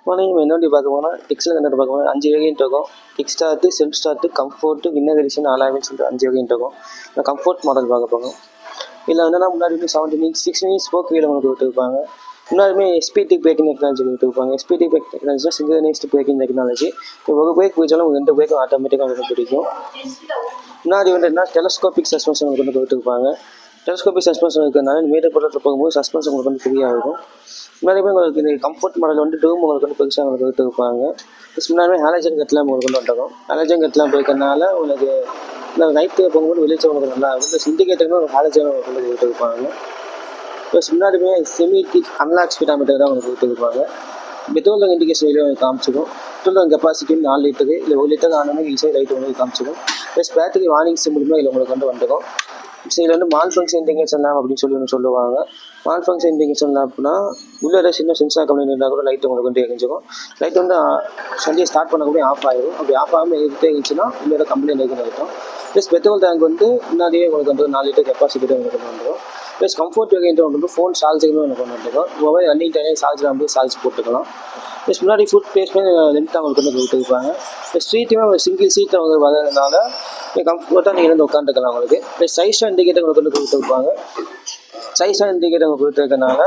நம்ம என்ன வண்டி பார்க்க போனால் எக்ஸல் என்ன பார்க்க போனால் 5 வேரியன்ட் இருக்கும். Kick start, self start, comfort, winner edition, அலாய்மென்னு சொல்லிட்டு 5 வேரியன்ட் இருக்கும். இந்த கம்ஃபோர்ட் மாடல் பார்க்க போகும். இதில் என்னன்னா முன்னாடி 17 இன்ச் 6 இன்ச் ஸ்போக் வீல் உங்களுக்கு கொடுத்துருப்பாங்க. முன்னாடியுமே எஸ்பிடி பிரேக்கிங் டெக்னாலஜி கொடுத்துருப்பாங்க. SBT brake technology synchronised braking technology. ஒரு பிரேக் பிடிச்சாலும் உங்களுக்கு 2 பிரேக்கும் ஆட்டோமேட்டிக்காக உங்களுக்கு பிடிக்கும். முன்னாடி வந்து என்ன டெலஸ்கோபிக் சஸ்பென்ஷன் உங்களுக்கு வந்து கொடுத்துருப்பாங்க. டெலஸ்கோபிக் சஸ்பென்ஷன் இருக்கிறதுனால மீட்டர் படத்தில் போகும்போது சஸ்பென்ஷன் உங்களுக்கு வந்து ஃப்ரீயாக இருக்கும். முன்னாடியுமே உங்களுக்கு இந்த கம்ஃபர்ட் மாடல் வந்து டூம் உங்களுக்கு வந்து பெருசாக உங்களுக்கு கொடுத்துருப்பாங்க. முன்னாடியுமே ஹாலஜன் கட்லாம் உங்களுக்கு கொண்டு வந்துருக்கும். ஹாலஜன் கட்லாம் போய்க்கிறதுனால உங்களுக்கு இந்த நைட்டு போகும்போது வெளிச்சம் உங்களுக்கு நல்லா இருக்கும். ப்ளஸ் இண்டிகேட்டருமே ஒரு ஹாலஜன் உங்களுக்கு வந்து கொடுத்துருப்பாங்க. ப்ளஸ் முன்னாடியுமே செமிடிக் அன்லாக் ஸ்பீடாமீட்டர் தான் உங்களுக்கு கொடுத்துருப்பாங்க. பெட்ரோல் இண்டிகேஷன் வெளியே உங்களுக்கு காமிச்சிக்கும். பெட்ரோல் கெப்பாசிட்டி 4 லிட்டரு இல்லை 1 லிட்டர் ஆனோமே ஈஸியாக லைட் உங்களுக்கு காமிச்சிக்கும். ப்ளஸ் பேட்டரி வார்னிங் சிம்பிளுமே இதில் உங்களுக்கு வந்து வந்துடும். ஸோ இதில் வந்து மால் ஃபங்க்ஷன் இண்டிகேஷன் லேப் அப்படின்னு சொல்லி ஒன்று சொல்லுவாங்க. மால் ஃபங்க்ஷன் இண்டிகேஷன் லேப்னா உள்ளே சின்ன சென்சார் கம்பெனி இருந்தால் கூட லைட் உங்களுக்கு வந்து எரிஞ்சிக்கும். லைட் வந்து வண்டியை ஸ்டார்ட் பண்ணக்கூடிய ஆஃப் ஆகிடும். அப்படி ஆஃப் ஆகாமல் எரிட்டே இருந்துச்சுன்னா உள்ளே கம்ப்ளைண்ட் இருக்கும். ப்ளஸ் பெட்ரோல் டேங்க் வந்து முன்னாடியே உங்களுக்கு வந்து 4 லிட்டர் கெப்பாசிட்டி உங்களுக்கு வந்து வந்துடும். ப்ளஸ் கம்ஃபர்ட் வேரியன்ட் வந்து ஃபோன் சார்ஜிங்கும் எனக்கு வந்து வந்துருக்கும். மொபைல் ரன்னிங் டைமே சார்ஜ் வந்து சார்ஜ் போட்டுக்கலாம். ப்ளஸ் முன்னாடி ஃபுட் பேஸ்மே லென்த் அவங்களுக்கு வந்து கொடுத்துருப்பாங்க. ப்ளஸ் சீட்டுமே ஒரு சிங்கிள் சீட் அவங்க வரதுனால கம்ஃபர்ட்டாக நீங்கள் வந்து உட்காந்துக்கலாம் உங்களுக்கு. ப்ளஸ் சைஸ் இண்டிகேட்டர் உங்களுக்கு வந்து கொடுத்துருப்பாங்க. சைஸ் இண்டிகேட்டர் உங்களுக்கு கொடுத்துருக்கனால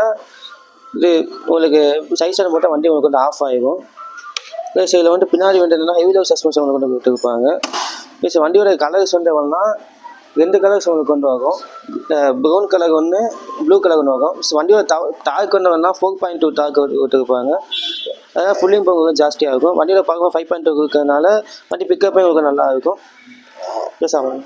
இது உங்களுக்கு சைஸ் போட்டால் வண்டி உங்களுக்கு வந்து ஆஃப் ஆகிடும். ப்ளஸ் இதில் வந்து பின்னாடி வந்து என்னென்னா ஹெவி லெவல் சஸ்பென்ஷன் உங்களுக்கு வந்து கொடுத்துருப்பாங்க. ப்ளஸ் வண்டியோட கலர்ஸ் வந்து எவ்வளோனா 2 கலர்ஸ் உங்களுக்கு கொண்டு வரும். ப்ரௌன் கலர் ஒன்று, ப்ளூ கலர் ஒன்று வரும். ஸோ வண்டியோட டார்க் கொண்டு வரலாம் 4.2 டார்க் கொடுத்துருப்பாங்க. அதனால் ஃபுல்லிங் பவர் ஜாஸ்தியாக இருக்கும். வண்டியோட பவர் 5.2 இருக்கிறதுனால வண்டி பிக்கப்பே உங்களுக்கு நல்லா இருக்கும். ப்ளஸ் ஆகும்.